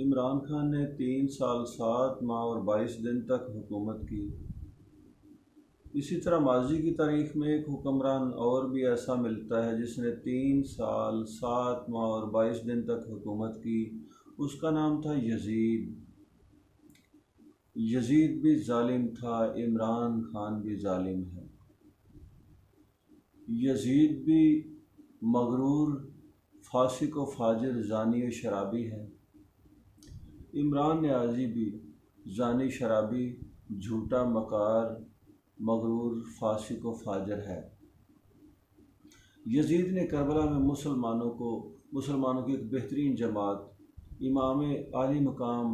عمران خان نے 3 سال 7 ماہ اور 22 دن تک حکومت کی۔ اسی طرح ماضی کی تاریخ میں ایک حکمران اور بھی ایسا ملتا ہے جس نے 3 سال 7 ماہ اور 22 دن تک حکومت کی۔ اس کا نام تھا یزید۔ یزید بھی ظالم تھا، عمران خان بھی ظالم ہے۔ یزید بھی مغرور، فاسق و فاجر، زانی و شرابی ہے۔ عمران نیازی بھی زانی، شرابی، جھوٹا، مکار، مغرور، فاسق و فاجر ہے۔ یزید نے کربلا میں مسلمانوں کی ایک بہترین جماعت، امام عالی مقام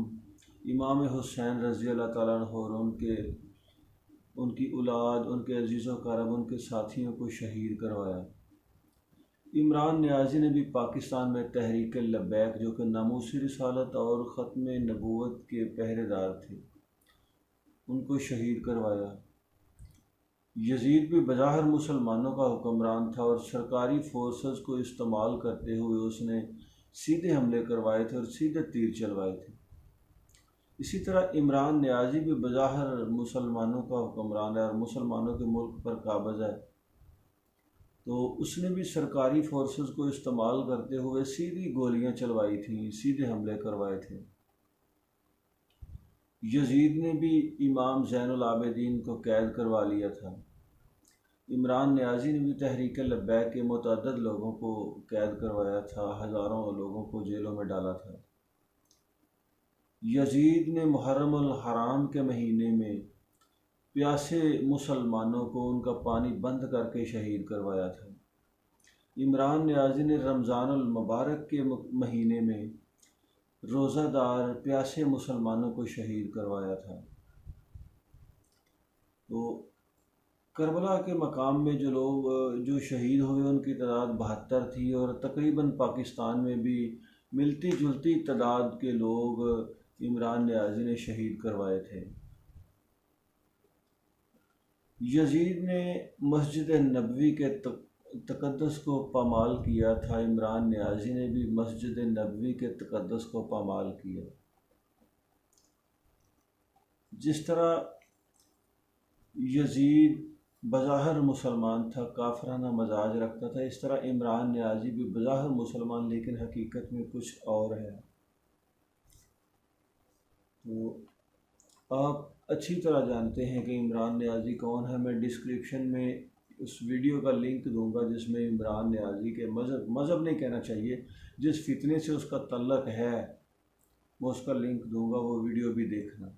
امام حسین رضی اللہ تعالیٰ عنہ اور ان کی اولاد، ان کے عزیز و اقارب، ان کے ساتھیوں کو شہید کروایا۔ عمران نیازی نے بھی پاکستان میں تحریک لبیک، جو کہ ناموس رسالت اور ختم نبوت کے پہرے دار تھے، ان کو شہید کروایا۔ یزید بھی بظاہر مسلمانوں کا حکمران تھا اور سرکاری فورسز کو استعمال کرتے ہوئے اس نے سیدھے حملے کروائے تھے اور سیدھے تیر چلوائے تھے۔ اسی طرح عمران نیازی بھی بظاہر مسلمانوں کا حکمران ہے اور مسلمانوں کے ملک پر قابض ہے، تو اس نے بھی سرکاری فورسز کو استعمال کرتے ہوئے سیدھی گولیاں چلوائی تھیں، سیدھے حملے کروائے تھے۔ یزید نے بھی امام زین العابدین کو قید کروا لیا تھا۔ عمران نیازی نے بھی تحریک لبیک کے متعدد لوگوں کو قید کروایا تھا، ہزاروں لوگوں کو جیلوں میں ڈالا تھا۔ یزید نے محرم الحرام کے مہینے میں پیاسے مسلمانوں کو ان کا پانی بند کر کے شہید کروایا تھا۔ عمران نیازی نے رمضان المبارک کے مہینے میں روزہ دار پیاسے مسلمانوں کو شہید کروایا تھا۔ تو کربلا کے مقام میں جو شہید ہوئے ان کی تعداد 72 تھی، اور تقریباً پاکستان میں بھی ملتی جلتی تعداد کے لوگ عمران نیازی نے شہید کروائے تھے۔ یزید نے مسجد نبوی کے تقدس کو پامال کیا تھا، عمران نیازی نے بھی مسجد نبوی کے تقدس کو پامال کیا۔ جس طرح یزید بظاہر مسلمان تھا، کافرانہ مزاج رکھتا تھا، اس طرح عمران نیازی بھی بظاہر مسلمان لیکن حقیقت میں کچھ اور ہے۔ تو آپ اچھی طرح جانتے ہیں کہ عمران نیازی کون ہے۔ میں ڈسکرپشن میں اس ویڈیو کا لنک دوں گا جس میں عمران نیازی کے مذہب نہیں کہنا چاہیے، جس فتنے سے اس کا تعلق ہے، میں اس کا لنک دوں گا، وہ ویڈیو بھی دیکھنا۔